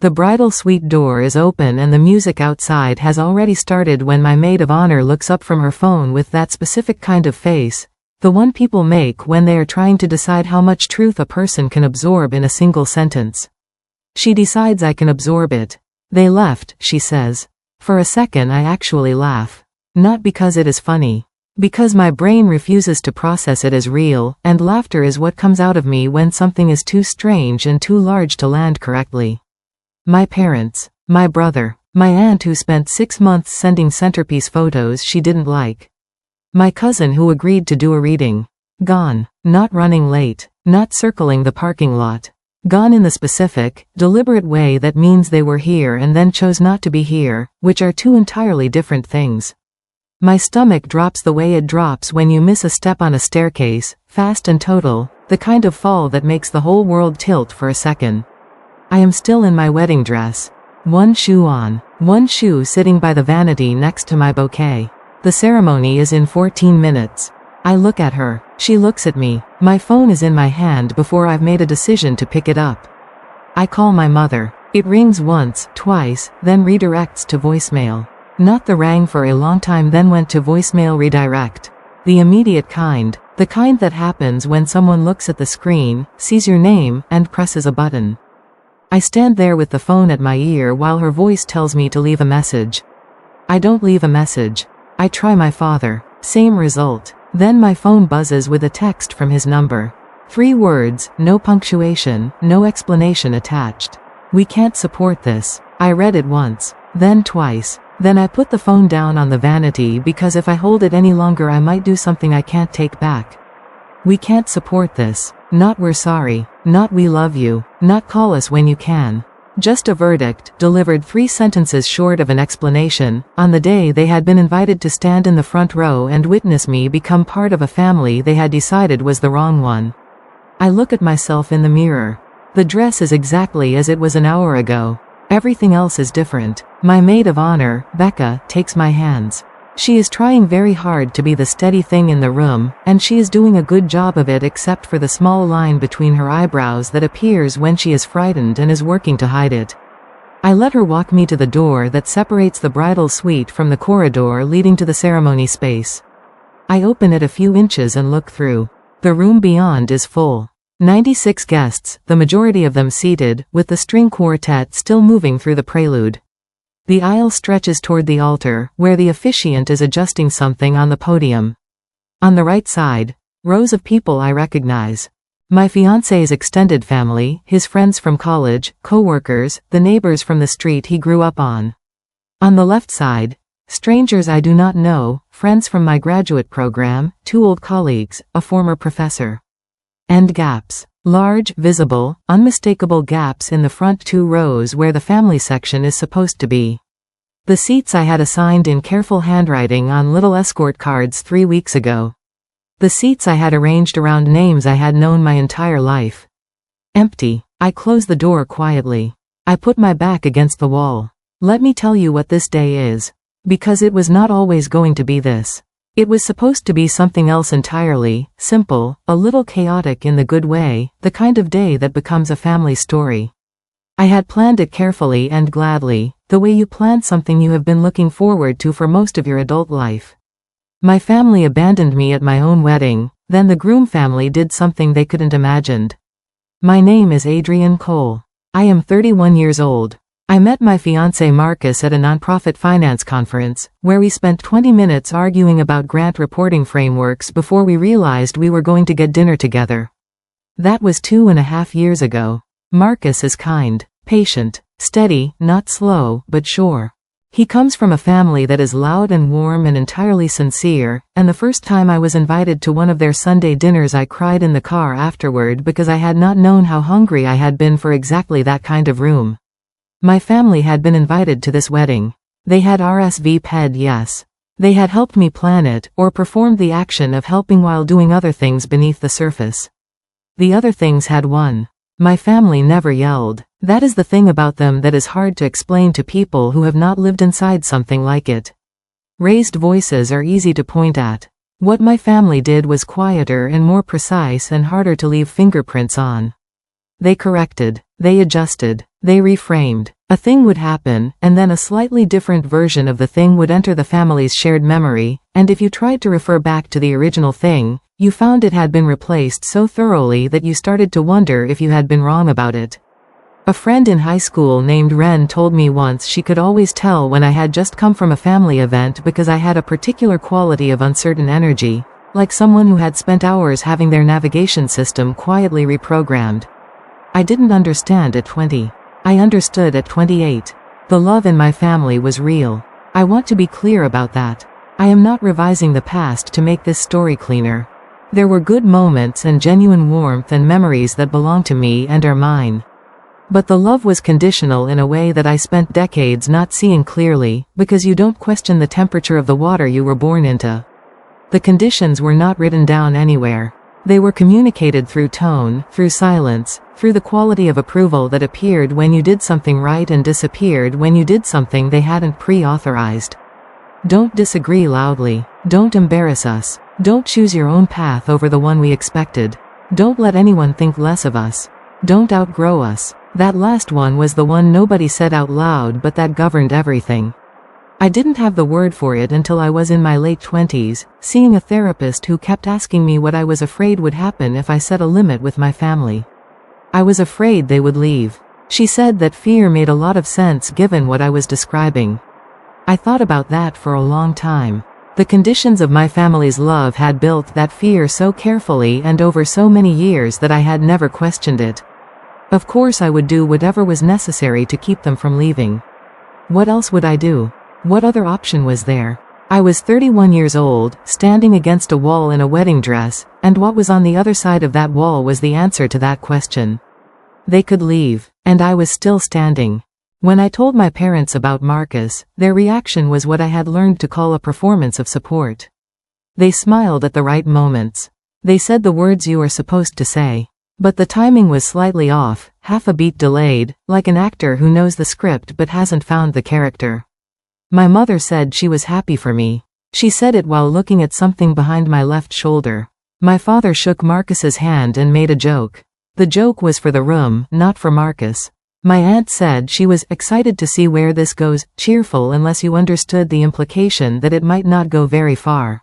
The bridal suite door is open and the music outside has already started when my maid of honor looks up from her phone with that specific kind of face, the one people make when they are trying to decide how much truth a person can absorb in a single sentence. She decides I can absorb it. They left, she says. For a second I actually laugh. Not because it is funny. Because my brain refuses to process it as real, and laughter is what comes out of me when something is too strange and too large to land correctly. My parents, my brother, my aunt who spent 6 months sending centerpiece photos she didn't like. My cousin who agreed to do a reading. Gone. Not running late. Not circling the parking lot. Gone in the specific, deliberate way that means they were here and then chose not to be here, which are two entirely different things. My stomach drops the way it drops when you miss a step on a staircase, fast and total, the kind of fall that makes the whole world tilt for a second. I am still in my wedding dress. One shoe on. One shoe sitting by the vanity next to my bouquet. The ceremony is in 14 minutes. I look at her. She looks at me. My phone is in my hand before I've made a decision to pick it up. I call my mother. It rings once, twice, then redirects to voicemail. Not the rang for a long time then went to voicemail redirect. The immediate kind. The kind that happens when someone looks at the screen, sees your name, and presses a button. I stand there with the phone at my ear while her voice tells me to leave a message. I don't leave a message. I try my father. Same result. Then my phone buzzes with a text from his number. 3 words, no punctuation, no explanation attached. We can't support this. I read it once. Then twice. Then I put the phone down on the vanity because if I hold it any longer I might do something I can't take back. We can't support this. Not we're sorry. Not we love you. Not call us when you can. Just a verdict, delivered 3 sentences short of an explanation, on the day they had been invited to stand in the front row and witness me become part of a family they had decided was the wrong one. I look at myself in the mirror. The dress is exactly as it was an hour ago. Everything else is different. My maid of honor, Becca, takes my hands. She is trying very hard to be the steady thing in the room, and she is doing a good job of it except for the small line between her eyebrows that appears when she is frightened and is working to hide it. I let her walk me to the door that separates the bridal suite from the corridor leading to the ceremony space. I open it a few inches and look through. The room beyond is full. 96 guests, the majority of them seated, with the string quartet still moving through the prelude. The aisle stretches toward the altar, where the officiant is adjusting something on the podium. On the right side, rows of people I recognize. My fiancé's extended family, his friends from college, co-workers, the neighbors from the street he grew up on. On the left side, strangers I do not know, friends from my graduate program, 2 old colleagues, a former professor. And gaps. Large, visible, unmistakable gaps in the front 2 rows where the family section is supposed to be. The seats I had assigned in careful handwriting on little escort cards 3 weeks ago. The seats I had arranged around names I had known my entire life. Empty. I close the door quietly. I put my back against the wall. Let me tell you what this day is. Because it was not always going to be this. It was supposed to be something else entirely, simple, a little chaotic in the good way, the kind of day that becomes a family story. I had planned it carefully and gladly, the way you plan something you have been looking forward to for most of your adult life. My family abandoned me at my own wedding, then the Groom family did something they couldn't imagined. My name is Adrienne Cole. I am 31 years old. I met my fiancé Marcus at a nonprofit finance conference, where we spent 20 minutes arguing about grant reporting frameworks before we realized we were going to get dinner together. That was 2.5 years ago. Marcus is kind, patient, steady, not slow, but sure. He comes from a family that is loud and warm and entirely sincere, and the first time I was invited to one of their Sunday dinners I cried in the car afterward because I had not known how hungry I had been for exactly that kind of room. My family had been invited to this wedding. They had RSVP'd, yes. They had helped me plan it, or performed the action of helping while doing other things beneath the surface. The other things had won. My family never yelled. That is the thing about them that is hard to explain to people who have not lived inside something like it. Raised voices are easy to point at. What my family did was quieter and more precise and harder to leave fingerprints on. They corrected. They adjusted. They reframed. A thing would happen, and then a slightly different version of the thing would enter the family's shared memory, and if you tried to refer back to the original thing, you found it had been replaced so thoroughly that you started to wonder if you had been wrong about it. A friend in high school named Ren told me once she could always tell when I had just come from a family event because I had a particular quality of uncertain energy, like someone who had spent hours having their navigation system quietly reprogrammed. I didn't understand at 20. I understood at 28. The love in my family was real. I want to be clear about that. I am not revising the past to make this story cleaner. There were good moments and genuine warmth and memories that belong to me and are mine. But the love was conditional in a way that I spent decades not seeing clearly, because you don't question the temperature of the water you were born into. The conditions were not written down anywhere. They were communicated through tone, through silence, through the quality of approval that appeared when you did something right and disappeared when you did something they hadn't pre-authorized. Don't disagree loudly. Don't embarrass us. Don't choose your own path over the one we expected. Don't let anyone think less of us. Don't outgrow us. That last one was the one nobody said out loud, but that governed everything. I didn't have the word for it until I was in my late 20s, seeing a therapist who kept asking me what I was afraid would happen if I set a limit with my family. I was afraid they would leave. She said that fear made a lot of sense given what I was describing. I thought about that for a long time. The conditions of my family's love had built that fear so carefully and over so many years that I had never questioned it. Of course I would do whatever was necessary to keep them from leaving. What else would I do? What other option was there? I was 31 years old, standing against a wall in a wedding dress, and what was on the other side of that wall was the answer to that question. They could leave, and I was still standing. When I told my parents about Marcus, their reaction was what I had learned to call a performance of support. They smiled at the right moments. They said the words you are supposed to say. But the timing was slightly off, half a beat delayed, like an actor who knows the script but hasn't found the character. My mother said she was happy for me. She said it while looking at something behind my left shoulder. My father shook Marcus's hand and made a joke. The joke was for the room, not for Marcus. My aunt said she was excited to see where this goes, cheerful unless you understood the implication that it might not go very far.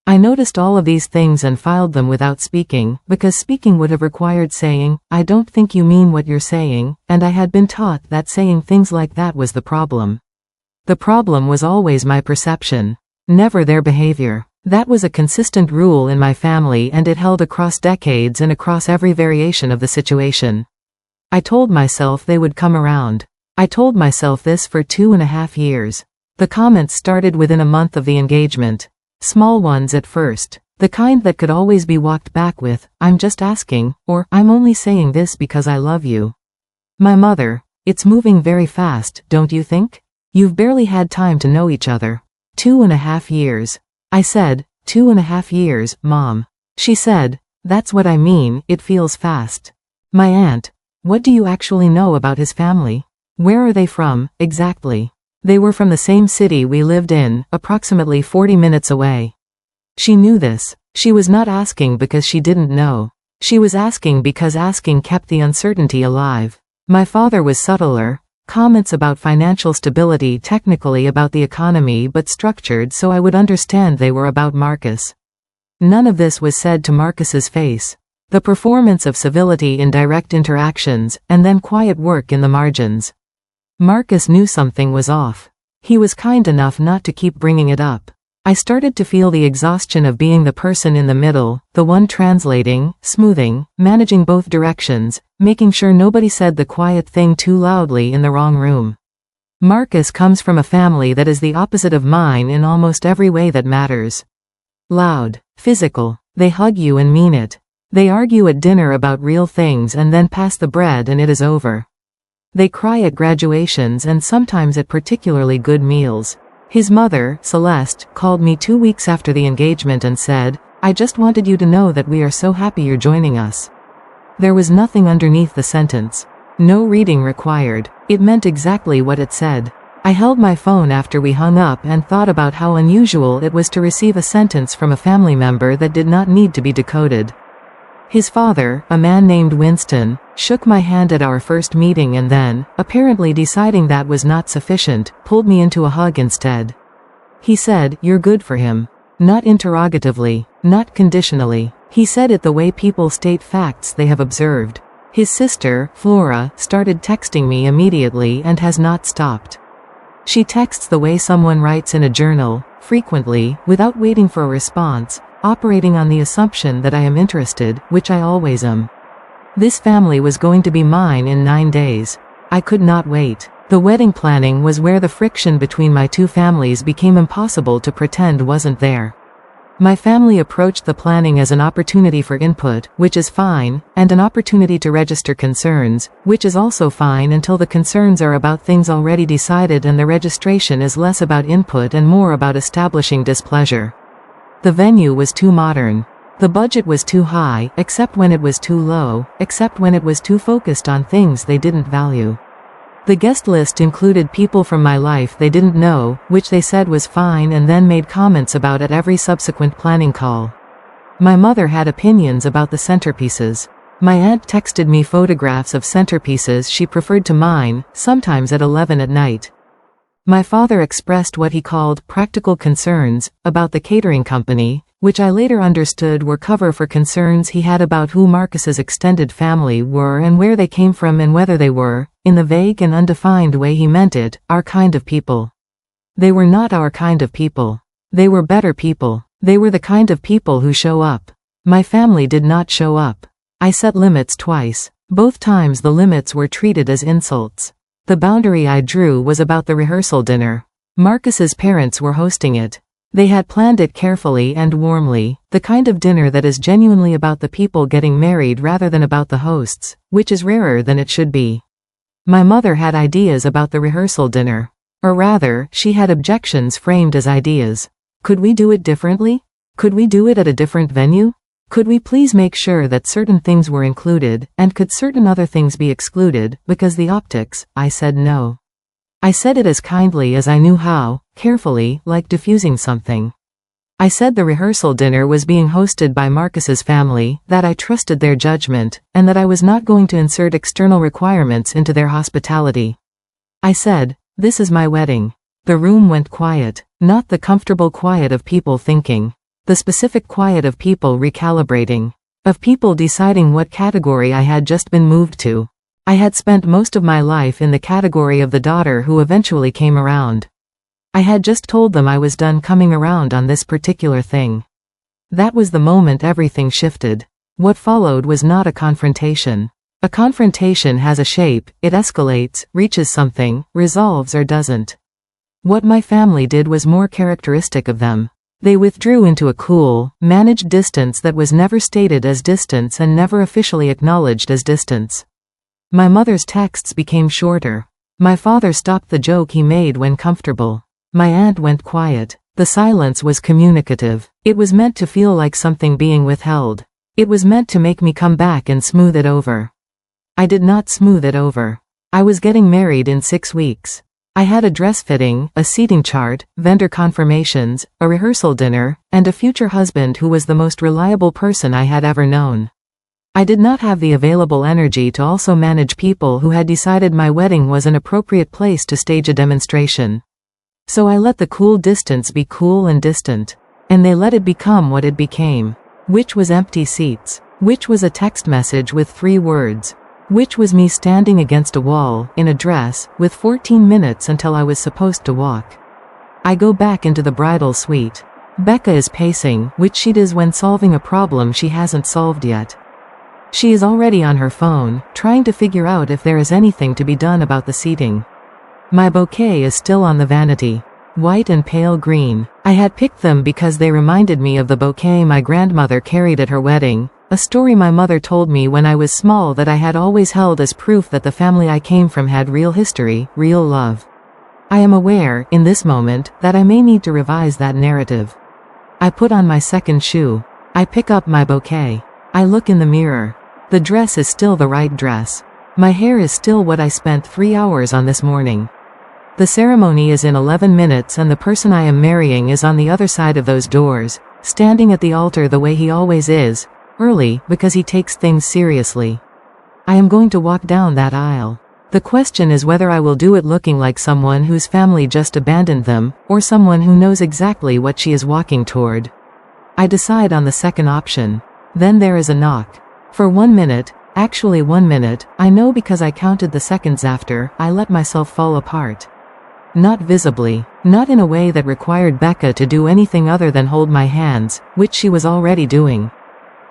I noticed all of these things and filed them without speaking, because speaking would have required saying, "I don't think you mean what you're saying," and I had been taught that saying things like that was the problem. The problem was always my perception, never their behavior. That was a consistent rule in my family, and it held across decades and across every variation of the situation. I told myself they would come around. I told myself this for 2.5 years. The comments started within a month of the engagement. Small ones at first. The kind that could always be walked back with, "I'm just asking," or "I'm only saying this because I love you." My mother, "It's moving very fast, don't you think? You've barely had time to know each other." 2.5 years. I said, 2.5 years, Mom. She said, "That's what I mean, it feels fast." My aunt, "What do you actually know about his family? Where are they from, exactly?" They were from the same city we lived in, approximately 40 minutes away. She knew this. She was not asking because she didn't know. She was asking because asking kept the uncertainty alive. My father was subtler. Comments about financial stability, technically about the economy, but structured so I would understand they were about Marcus. None of this was said to Marcus's face. The performance of civility in direct interactions, and then quiet work in the margins. Marcus knew something was off. He was kind enough not to keep bringing it up. I started to feel the exhaustion of being the person in the middle, the one translating, smoothing, managing both directions, making sure nobody said the quiet thing too loudly in the wrong room. Marcus comes from a family that is the opposite of mine in almost every way that matters. Loud, physical, they hug you and mean it. They argue at dinner about real things and then pass the bread and it is over. They cry at graduations and sometimes at particularly good meals. His mother, Celeste, called me 2 weeks after the engagement and said, "I just wanted you to know that we are so happy you're joining us." There was nothing underneath the sentence. No reading required. It meant exactly what it said. I held my phone after we hung up and thought about how unusual it was to receive a sentence from a family member that did not need to be decoded. His father, a man named Winston, shook my hand at our first meeting and then, apparently deciding that was not sufficient, pulled me into a hug instead. He said, "You're good for him." Not interrogatively, not conditionally. He said it the way people state facts they have observed. His sister, Flora, started texting me immediately and has not stopped. She texts the way someone writes in a journal, frequently, without waiting for a response, operating on the assumption that I am interested, which I always am. This family was going to be mine in 9 days. I could not wait. The wedding planning was where the friction between my two families became impossible to pretend wasn't there. My family approached the planning as an opportunity for input, which is fine, and an opportunity to register concerns, which is also fine until the concerns are about things already decided and the registration is less about input and more about establishing displeasure. The venue was too modern. The budget was too high, except when it was too low, except when it was too focused on things they didn't value. The guest list included people from my life they didn't know, which they said was fine and then made comments about at every subsequent planning call. My mother had opinions about the centerpieces. My aunt texted me photographs of centerpieces she preferred to mine, sometimes at 11 at night. My father expressed what he called practical concerns about the catering company, which I later understood were cover for concerns he had about who Marcus's extended family were and where they came from and whether they were, in the vague and undefined way he meant it, our kind of people. They were not our kind of people. They were better people. They were the kind of people who show up. My family did not show up. I set limits twice. Both times the limits were treated as insults. The boundary I drew was about the rehearsal dinner. Marcus's parents were hosting it. They had planned it carefully and warmly, the kind of dinner that is genuinely about the people getting married rather than about the hosts, which is rarer than it should be. My mother had ideas about the rehearsal dinner. Or rather, she had objections framed as ideas. Could we do it differently? Could we do it at a different venue? Could we please make sure that certain things were included, and could certain other things be excluded, because the optics? I said no. I said it as kindly as I knew how, carefully, like diffusing something. I said the rehearsal dinner was being hosted by Marcus's family, that I trusted their judgment, and that I was not going to insert external requirements into their hospitality. I said, "This is my wedding." The room went quiet, not the comfortable quiet of people thinking. The specific quiet of people recalibrating. Of people deciding what category I had just been moved to. I had spent most of my life in the category of the daughter who eventually came around. I had just told them I was done coming around on this particular thing. That was the moment everything shifted. What followed was not a confrontation. A confrontation has a shape, it escalates, reaches something, resolves or doesn't. What my family did was more characteristic of them. They withdrew into a cool, managed distance that was never stated as distance and never officially acknowledged as distance. My mother's texts became shorter. My father stopped the joke he made when comfortable. My aunt went quiet. The silence was communicative. It was meant to feel like something being withheld. It was meant to make me come back and smooth it over. I did not smooth it over. I was getting married in 6 weeks. I had a dress fitting, a seating chart, vendor confirmations, a rehearsal dinner, and a future husband who was the most reliable person I had ever known. I did not have the available energy to also manage people who had decided my wedding was an appropriate place to stage a demonstration. So I let the cool distance be cool and distant. And they let it become what it became. Which was empty seats. Which was a text message with 3 words. Which was me standing against a wall, in a dress, with 14 minutes until I was supposed to walk. I go back into the bridal suite. Becca is pacing, which she does when solving a problem she hasn't solved yet. She is already on her phone, trying to figure out if there is anything to be done about the seating. My bouquet is still on the vanity. White and pale green. I had picked them because they reminded me of the bouquet my grandmother carried at her wedding, a story my mother told me when I was small that I had always held as proof that the family I came from had real history, real love. I am aware, in this moment, that I may need to revise that narrative. I put on my second shoe. I pick up my bouquet. I look in the mirror. The dress is still the right dress. My hair is still what I spent 3 hours on this morning. The ceremony is in 11 minutes and the person I am marrying is on the other side of those doors, standing at the altar the way he always is, Early, because he takes things seriously. I am going to walk down that aisle. The question is whether I will do it looking like someone whose family just abandoned them, or someone who knows exactly what she is walking toward. I decide on the second option. Then there is a knock. For 1 minute, actually 1 minute, I know because I counted the seconds after, I let myself fall apart. Not visibly, not in a way that required Becca to do anything other than hold my hands, which she was already doing.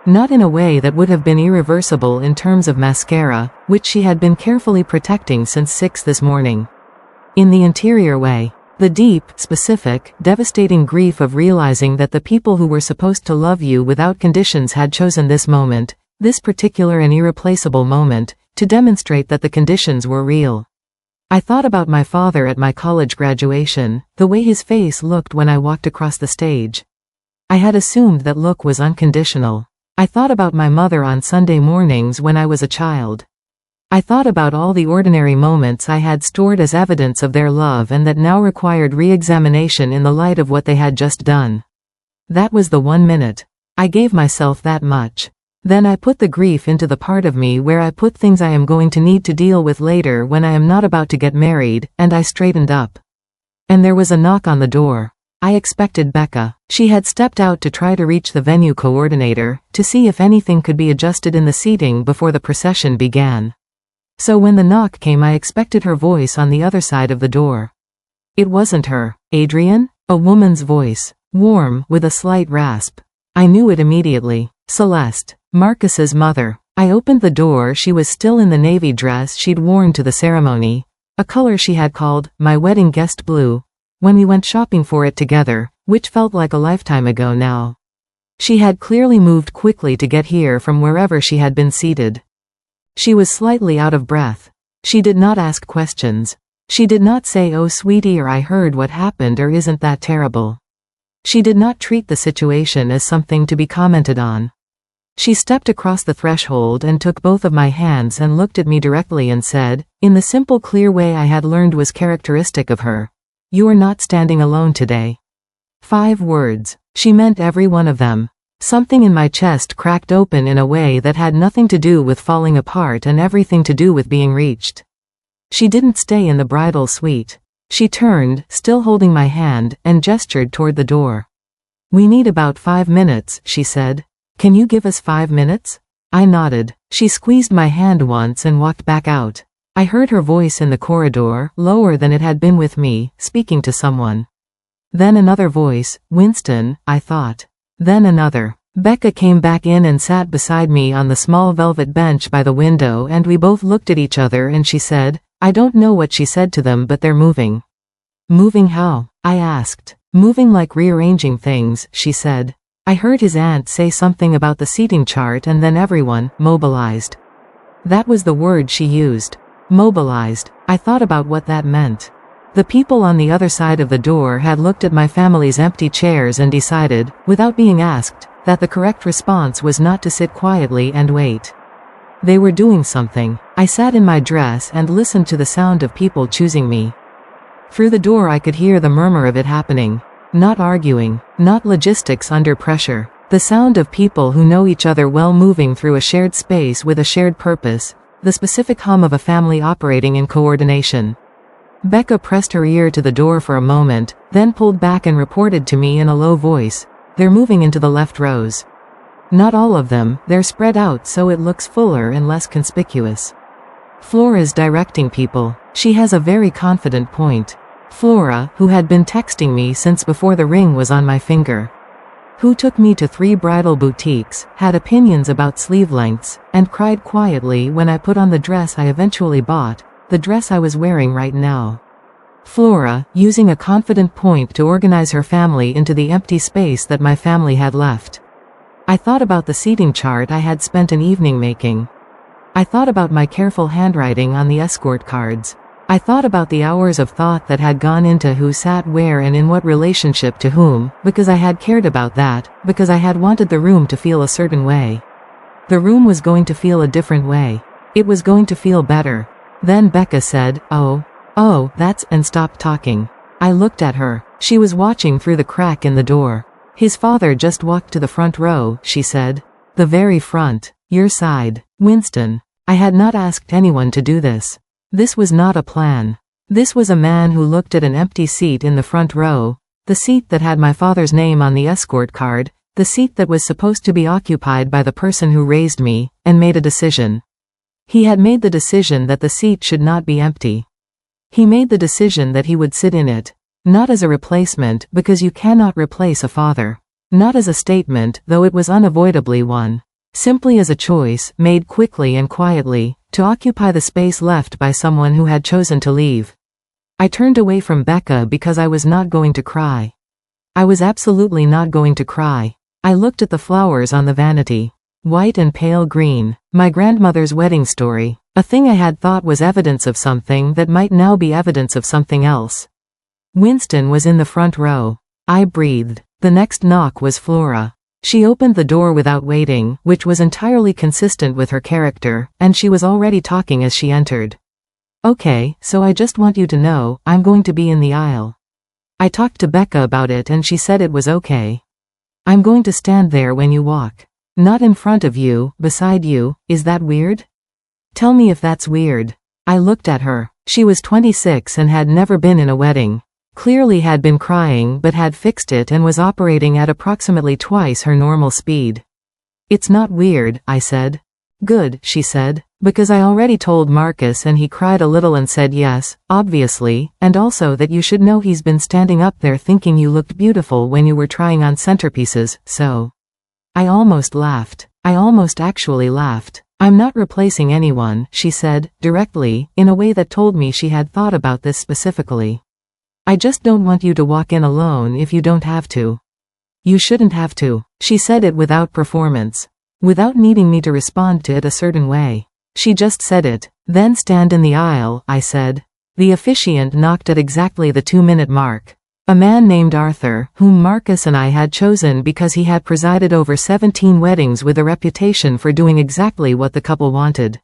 Not in a way that would have been irreversible in terms of mascara, which she had been carefully protecting since 6 this morning. In the interior way. The deep, specific, devastating grief of realizing that the people who were supposed to love you without conditions had chosen this moment, this particular and irreplaceable moment, to demonstrate that the conditions were real. I thought about my father at my college graduation, the way his face looked when I walked across the stage. I had assumed that look was unconditional. I thought about my mother on Sunday mornings when I was a child. I thought about all the ordinary moments I had stored as evidence of their love and that now required re-examination in the light of what they had just done. That was the 1 minute. I gave myself that much. Then I put the grief into the part of me where I put things I am going to need to deal with later when I am not about to get married, and I straightened up. And there was a knock on the door. I expected Becca. She had stepped out to try to reach the venue coordinator, to see if anything could be adjusted in the seating before the procession began. So when the knock came, I expected her voice on the other side of the door. It wasn't her. Adrian? A woman's voice. Warm, with a slight rasp. I knew it immediately. Celeste. Marcus's mother. I opened the door. She was still in the navy dress she'd worn to the ceremony, a color she had called my wedding guest blue, when we went shopping for it together, which felt like a lifetime ago now. She had clearly moved quickly to get here from wherever she had been seated. She was slightly out of breath. She did not ask questions. She did not say, "Oh sweetie," or "I heard what happened," or "Isn't that terrible?" She did not treat the situation as something to be commented on. She stepped across the threshold and took both of my hands and looked at me directly and said, in the simple clear way I had learned was characteristic of her, "You are not standing alone today." 5 words. She meant every one of them. Something in my chest cracked open in a way that had nothing to do with falling apart and everything to do with being reached. She didn't stay in the bridal suite. She turned, still holding my hand, and gestured toward the door. "We need about 5 minutes," she said. "Can you give us 5 minutes?" I nodded. She squeezed my hand once and walked back out. I heard her voice in the corridor, lower than it had been with me, speaking to someone. Then another voice, "Winston," I thought. Then another. Becca came back in and sat beside me on the small velvet bench by the window, and we both looked at each other and she said, I don't know what she said to them, but they're moving. "Moving how?" I asked. "Moving like rearranging things," she said. I heard his aunt say something about the seating chart and then everyone, mobilized. That was the word she used. Mobilized. I thought about what that meant. The people on the other side of the door had looked at my family's empty chairs and decided, without being asked, that the correct response was not to sit quietly and wait. They were doing something. I sat in my dress and listened to the sound of people choosing me. Through the door I could hear the murmur of it happening. Not arguing, not logistics under pressure. The sound of people who know each other well moving through a shared space with a shared purpose, the specific hum of a family operating in coordination. Becca pressed her ear to the door for a moment, then pulled back and reported to me in a low voice, "They're moving into the left rows." Not all of them, they're spread out so it looks fuller and less conspicuous. Flora's directing people. She has a very confident point. Flora, who had been texting me since before the ring was on my finger. Who took me to 3 bridal boutiques, had opinions about sleeve lengths, and cried quietly when I put on the dress I eventually bought, the dress I was wearing right now. Flora, using a confident point to organize her family into the empty space that my family had left. I thought about the seating chart I had spent an evening making. I thought about my careful handwriting on the escort cards. I thought about the hours of thought that had gone into who sat where and in what relationship to whom, because I had cared about that, because I had wanted the room to feel a certain way. The room was going to feel a different way. It was going to feel better. Then Becca said, oh, that's," and stopped talking. I looked at her. She was watching through the crack in the door. "His father just walked to the front row," she said. The very front. Your side. Winston. I had not asked anyone to do this. This was not a plan. This was a man who looked at an empty seat in the front row, the seat that had my father's name on the escort card, the seat that was supposed to be occupied by the person who raised me, and made a decision. He had made the decision that the seat should not be empty. He made the decision that he would sit in it. Not as a replacement, because you cannot replace a father. Not as a statement, though it was unavoidably one. Simply as a choice, made quickly and quietly, to occupy the space left by someone who had chosen to leave. I turned away from Becca because I was not going to cry. I was absolutely not going to cry. I looked at the flowers on the vanity. White and pale green. My grandmother's wedding story. A thing I had thought was evidence of something that might now be evidence of something else. Winston was in the front row. I breathed. The next knock was Flora. She opened the door without waiting, which was entirely consistent with her character, and she was already talking as she entered. Okay, so I just want you to know, I'm going to be in the aisle. I talked to Becca about it and she said it was okay. I'm going to stand there when you walk. Not in front of you, beside you. Is that weird? Tell me if that's weird. I looked at her. She was 26 and had never been in a wedding. Clearly had been crying but had fixed it and was operating at approximately twice her normal speed. It's not weird, I said. Good, she said, because I already told Marcus and he cried a little and said yes, obviously, and also that you should know he's been standing up there thinking you looked beautiful when you were trying on centerpieces, so. I almost laughed. I almost actually laughed. I'm not replacing anyone, she said, directly, in a way that told me she had thought about this specifically. I just don't want you to walk in alone if you don't have to. You shouldn't have to. She said it without performance. Without needing me to respond to it a certain way. She just said it. Then stand in the aisle, I said. The officiant knocked at exactly the 2-minute mark. A man named Arthur, whom Marcus and I had chosen because he had presided over 17 weddings with a reputation for doing exactly what the couple wanted.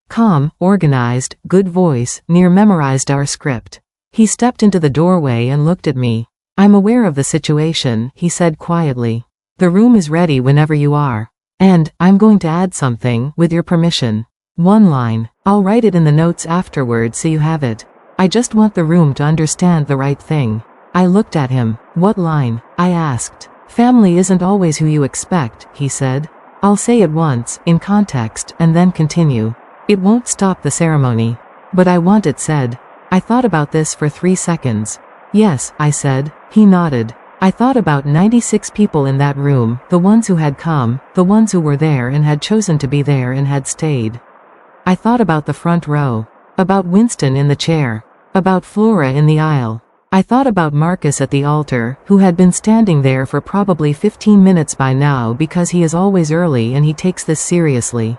Calm, organized, good voice, near memorized our script. He stepped into the doorway and looked at me. I'm aware of the situation, he said quietly. The room is ready whenever you are. And, I'm going to add something, with your permission. One line. I'll write it in the notes afterward so you have it. I just want the room to understand the right thing. I looked at him. What line? I asked. Family isn't always who you expect, he said. I'll say it once, in context, and then continue. It won't stop the ceremony. But I want it said. I thought about this for 3 seconds. Yes, I said. He nodded. I thought about 96 people in that room, the ones who had come, the ones who were there and had chosen to be there and had stayed. I thought about the front row. About Winston in the chair. About Flora in the aisle. I thought about Marcus at the altar, who had been standing there for probably 15 minutes by now because he is always early and he takes this seriously.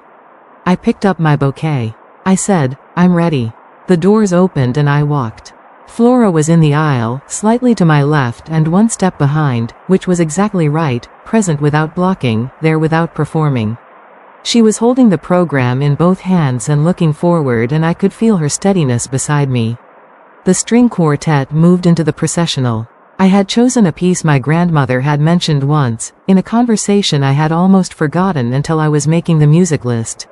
I picked up my bouquet. I said, I'm ready. The doors opened and I walked. Flora was in the aisle, slightly to my left and 1 step behind, which was exactly right, present without blocking, there without performing. She was holding the program in both hands and looking forward and I could feel her steadiness beside me. The string quartet moved into the processional. I had chosen a piece my grandmother had mentioned once, in a conversation I had almost forgotten until I was making the music list.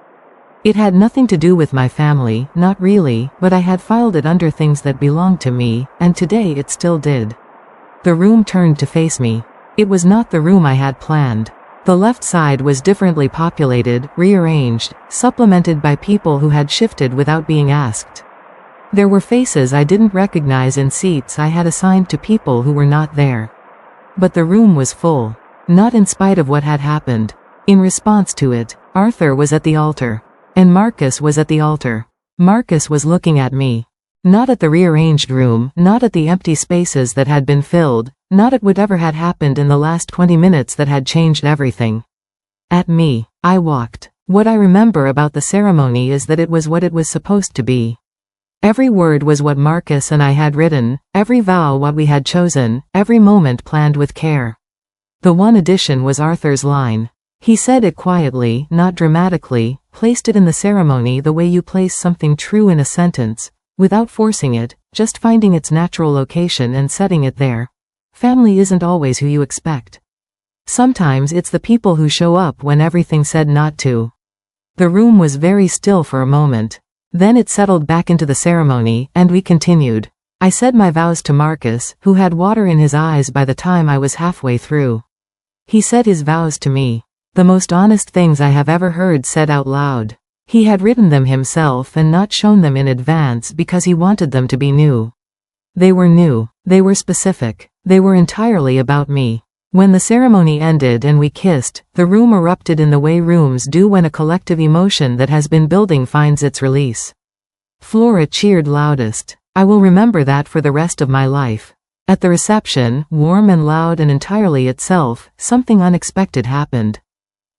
It had nothing to do with my family, not really, but I had filed it under things that belonged to me, and today it still did. The room turned to face me. It was not the room I had planned. The left side was differently populated, rearranged, supplemented by people who had shifted without being asked. There were faces I didn't recognize in seats I had assigned to people who were not there. But the room was full. Not in spite of what had happened. In response to it, Arthur was at the altar. And Marcus was at the altar. Marcus was looking at me. Not at the rearranged room, not at the empty spaces that had been filled, not at whatever had happened in the last 20 minutes that had changed everything. At me. I walked. What I remember about the ceremony is that it was what it was supposed to be. Every word was what Marcus and I had written, every vow what we had chosen, every moment planned with care. The one addition was Arthur's line. He said it quietly, not dramatically, placed it in the ceremony the way you place something true in a sentence, without forcing it, just finding its natural location and setting it there. Family isn't always who you expect. Sometimes it's the people who show up when everything said not to. The room was very still for a moment. Then it settled back into the ceremony, and we continued. I said my vows to Marcus, who had water in his eyes by the time I was halfway through. He said his vows to me. The most honest things I have ever heard said out loud. He had written them himself and not shown them in advance because he wanted them to be new. They were new. They were specific. They were entirely about me. When the ceremony ended and we kissed, the room erupted in the way rooms do when a collective emotion that has been building finds its release. Flora cheered loudest. I will remember that for the rest of my life. At the reception, warm and loud and entirely itself, something unexpected happened.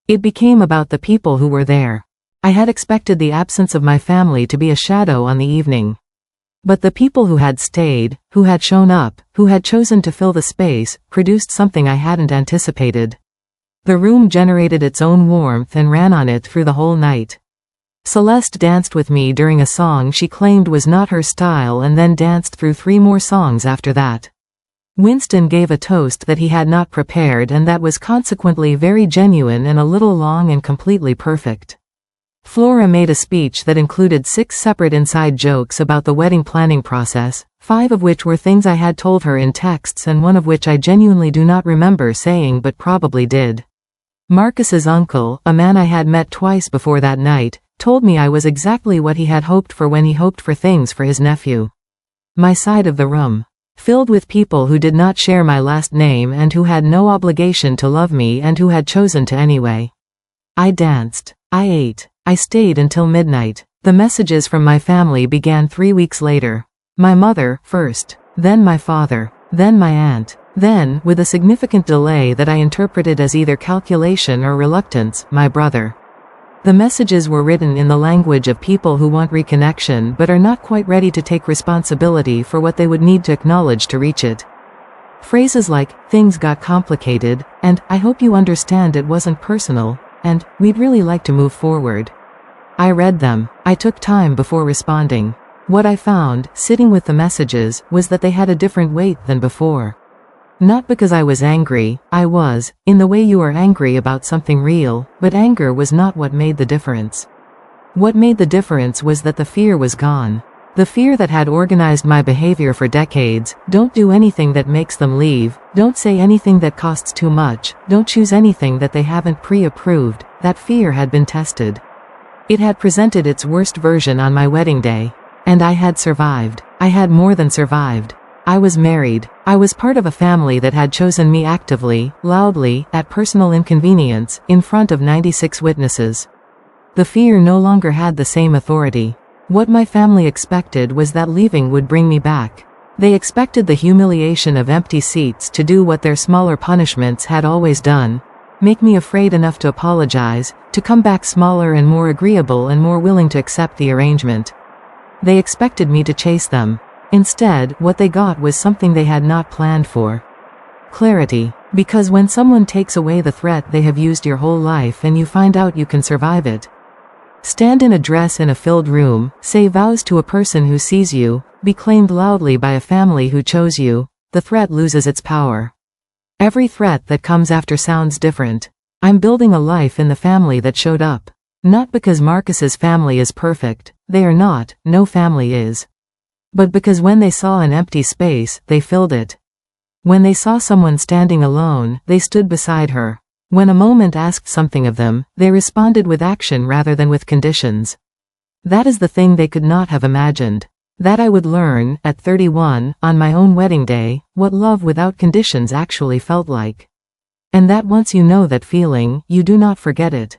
It became about the people who were there. I had expected the absence of my family to be a shadow on the evening. But the people who had stayed, who had shown up, who had chosen to fill the space, produced something I hadn't anticipated. The room generated its own warmth and ran on it through the whole night. Celeste danced with me during a song she claimed was not her style and then danced through 3 more songs after that. Winston gave a toast that he had not prepared and that was consequently very genuine and a little long and completely perfect. Flora made a speech that included 6 separate inside jokes about the wedding planning process, 5 of which were things I had told her in texts and 1 of which I genuinely do not remember saying but probably did. Marcus's uncle, a man I had met twice before that night, told me I was exactly what he had hoped for when he hoped for things for his nephew. My side of the room, filled with people who did not share my last name and who had no obligation to love me and who had chosen to anyway. I danced. I ate. I stayed until midnight. The messages from my family began 3 weeks later. My mother, first. Then my father. Then my aunt. Then, with a significant delay that I interpreted as either calculation or reluctance, my brother. The messages were written in the language of people who want reconnection but are not quite ready to take responsibility for what they would need to acknowledge to reach it. Phrases like, "Things got complicated," and "I hope you understand it wasn't personal," and "We'd really like to move forward." I read them. I took time before responding. What I found, sitting with the messages, was that they had a different weight than before. Not because I was angry, I was, in the way you are angry about something real, but anger was not what made the difference. What made the difference was that the fear was gone. The fear that had organized my behavior for decades: don't do anything that makes them leave, don't say anything that costs too much, don't choose anything that they haven't pre-approved. That fear had been tested. It had presented its worst version on my wedding day. And I had survived. I had more than survived. I was married. I was part of a family that had chosen me actively, loudly, at personal inconvenience, in front of 96 witnesses. The fear no longer had the same authority. What my family expected was that leaving would bring me back. They expected the humiliation of empty seats to do what their smaller punishments had always done: make me afraid enough to apologize, to come back smaller and more agreeable and more willing to accept the arrangement. They expected me to chase them. Instead, what they got was something they had not planned for. Clarity. Because when someone takes away the threat they have used your whole life and you find out you can survive it. Stand in a dress in a filled room, say vows to a person who sees you, be claimed loudly by a family who chose you, the threat loses its power. Every threat that comes after sounds different. I'm building a life in the family that showed up. Not because Marcus's family is perfect, they are not, no family is. But because when they saw an empty space, they filled it. When they saw someone standing alone, they stood beside her. When a moment asked something of them, they responded with action rather than with conditions. That is the thing they could not have imagined. That I would learn, at 31, on my own wedding day, what love without conditions actually felt like. And that once you know that feeling, you do not forget it.